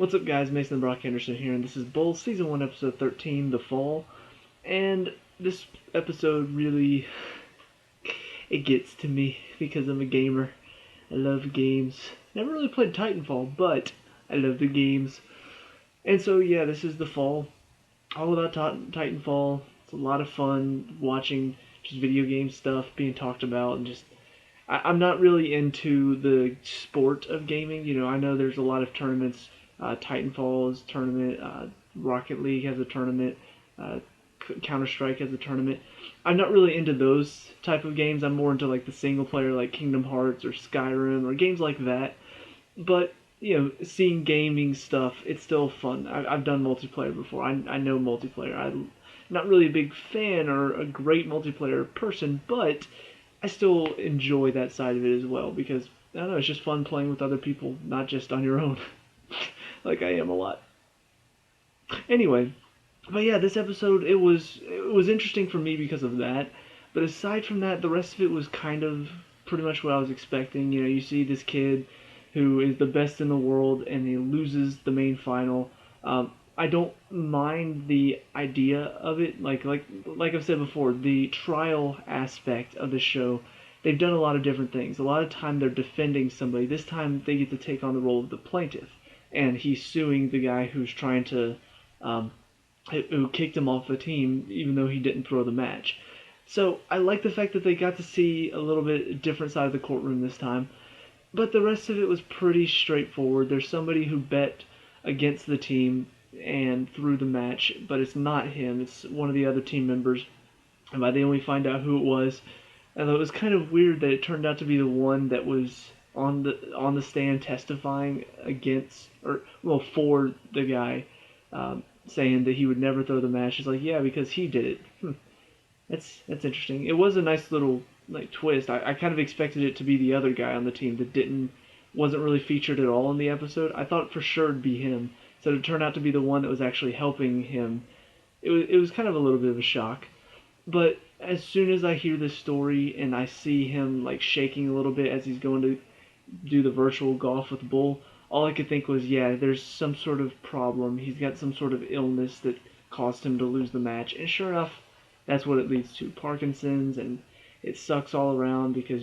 What's up, guys? Mason and Brock Henderson here, and this is Bulls Season 1, Episode 13, The Fall. And this episode really, it gets to me because I'm a gamer. I love games. Never really played Titanfall, but I love the games. And so, yeah, this is The Fall. All about Titanfall. It's a lot of fun watching just video game stuff being talked about, and just I'm not really into the sport of gaming. I know there's a lot of tournaments. Titanfall's tournament, Rocket League has a tournament, uh, Counter Strike has a tournament. I'm not really into those type of games. I'm more into like the single player, like Kingdom Hearts or Skyrim or games like that. But seeing gaming stuff, it's still fun. I've done multiplayer before. I know multiplayer. I'm not really a big fan or a great multiplayer person, but I still enjoy that side of it as well because I don't know, it's just fun playing with other people, not just on your own, like I am a lot. Anyway, but yeah, this episode it was interesting for me because of that. But aside from that, the rest of it was kind of pretty much what I was expecting. You see this kid who is the best in the world and he loses the main final. I don't mind the idea of it. Like I've said before, the trial aspect of the show, they've done a lot of different things. A lot of time they're defending somebody. This time they get to take on the role of the plaintiff, and he's suing the guy who's trying to, um, who kicked him off the team, even though he didn't throw the match. So I like the fact that they got to see a little bit different side of the courtroom this time. But the rest of it was pretty straightforward. There's somebody who bet against the team and threw the match, but it's not him. It's one of the other team members. And by the end, we find out who it was. And it was kind of weird that it turned out to be the one that was on the stand testifying against, or well, for the guy, saying that he would never throw the match. It's like, yeah, because he did it. That's interesting. It was a nice little like twist. I kind of expected it to be the other guy on the team that wasn't really featured at all in the episode. I thought for sure it'd be him. So it turned out to be the one that was actually helping him. It was kind of a little bit of a shock. But as soon as I hear this story and I see him like shaking a little bit as he's going to do the virtual golf with Bull, all I could think was, yeah, there's some sort of problem. He's got some sort of illness that caused him to lose the match. And sure enough, that's what it leads to. Parkinson's, and it sucks all around because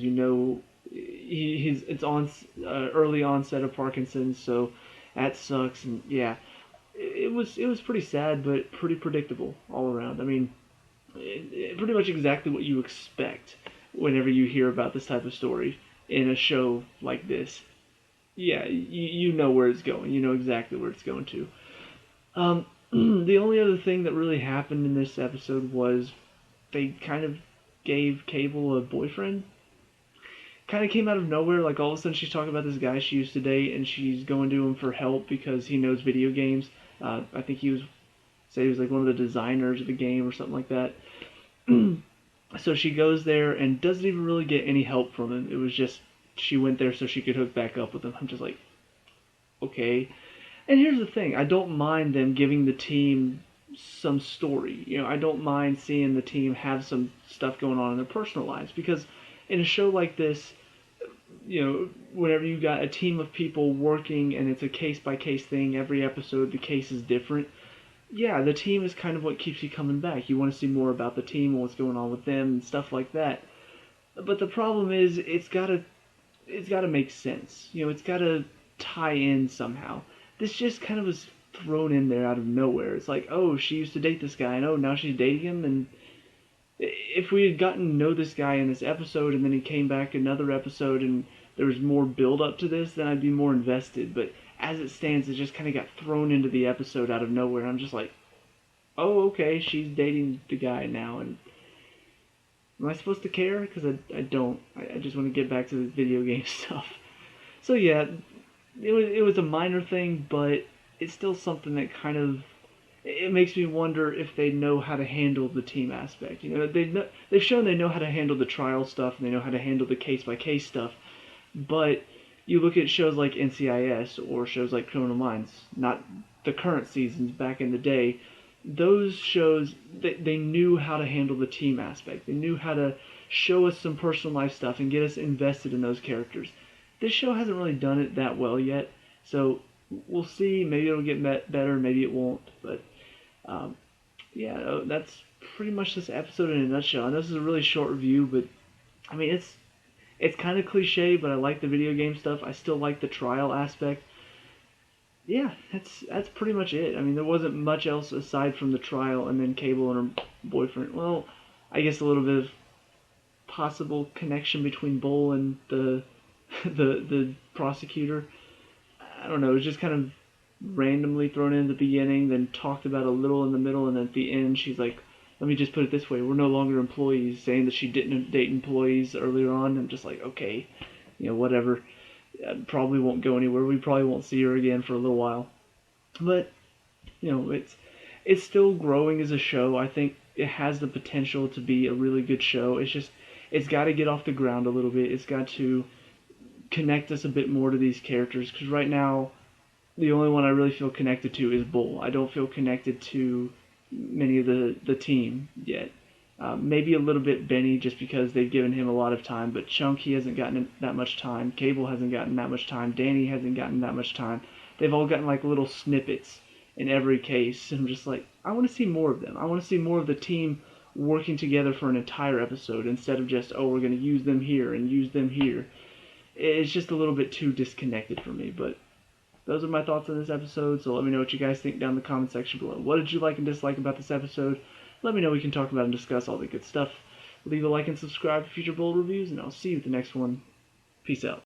it's on early onset of Parkinson's, so that sucks. And yeah, it was pretty sad, but pretty predictable all around. I mean, pretty much exactly what you expect whenever you hear about this type of story in a show like this. Yeah, you know where it's going. You know exactly where it's going to. The only other thing that really happened in this episode was they kind of gave Cable a boyfriend. Kind of came out of nowhere. Like all of a sudden she's talking about this guy she used to date, and she's going to him for help because he knows video games. I think he was like one of the designers of the game or something like that. So she goes there and doesn't even really get any help from him. It was just she went there so she could hook back up with him. I'm just like, okay. And here's the thing, I don't mind them giving the team some story. I don't mind seeing the team have some stuff going on in their personal lives because in a show like this, whenever you got a team of people working and it's a case by case thing, every episode the case is different. Yeah, the team is kind of what keeps you coming back. You want to see more about the team and what's going on with them and stuff like that. But the problem is it's gotta make sense. It's gotta tie in somehow. This just kind of was thrown in there out of nowhere. It's like, oh, she used to date this guy, and oh, now she's dating him. And if we had gotten to know this guy in this episode, and then he came back another episode, and there was more build up to this, then I'd be more invested. But as it stands, it just kind of got thrown into the episode out of nowhere. I'm just like, oh, okay, she's dating the guy now, and am I supposed to care? Because I don't. I just want to get back to the video game stuff. So yeah, it was a minor thing, but it's still something that kind of it makes me wonder if they know how to handle the team aspect. They've shown they know how to handle the trial stuff and they know how to handle the case by case stuff, but you look at shows like NCIS or shows like Criminal Minds, not the current seasons, back in the day, those shows they knew how to handle the team aspect. They knew how to show us some personal life stuff and get us invested in those characters. This show hasn't really done it that well yet, so we'll see. Maybe it'll get better, maybe it won't. But yeah, that's pretty much this episode in a nutshell. I know this is a really short review, but I mean it's kind of cliche, but I like the video game stuff. I still like the trial aspect. Yeah, that's pretty much it. I mean, there wasn't much else aside from the trial and then Cable and her boyfriend. Well, I guess a little bit of possible connection between Bull and the the prosecutor. I don't know. It was just kind of randomly thrown in at the beginning, then talked about a little in the middle, and then at the end, she's like, "Let me just put it this way: we're no longer employees." Saying that she didn't date employees earlier on. I'm just like, okay, whatever. Probably won't go anywhere. We probably won't see her again for a little while. But it's still growing as a show. I think it has the potential to be a really good show. It's got to get off the ground a little bit. It's got to connect us a bit more to these characters because right now the only one I really feel connected to is Bull. I don't feel connected to many of the team yet. Maybe a little bit Benny just because they've given him a lot of time, but Chunk, he hasn't gotten that much time. Cable hasn't gotten that much time. Danny hasn't gotten that much time. They've all gotten like little snippets in every case, and I'm just like, I want to see more of them. I want to see more of the team working together for an entire episode instead of just, oh, we're going to use them here and use them here. It's just a little bit too disconnected for me, but those are my thoughts on this episode, so let me know what you guys think down in the comment section below. What did you like and dislike about this episode? Let me know. We can talk about and discuss all the good stuff. Leave a like and subscribe for future bold reviews, and I'll see you at the next one. Peace out.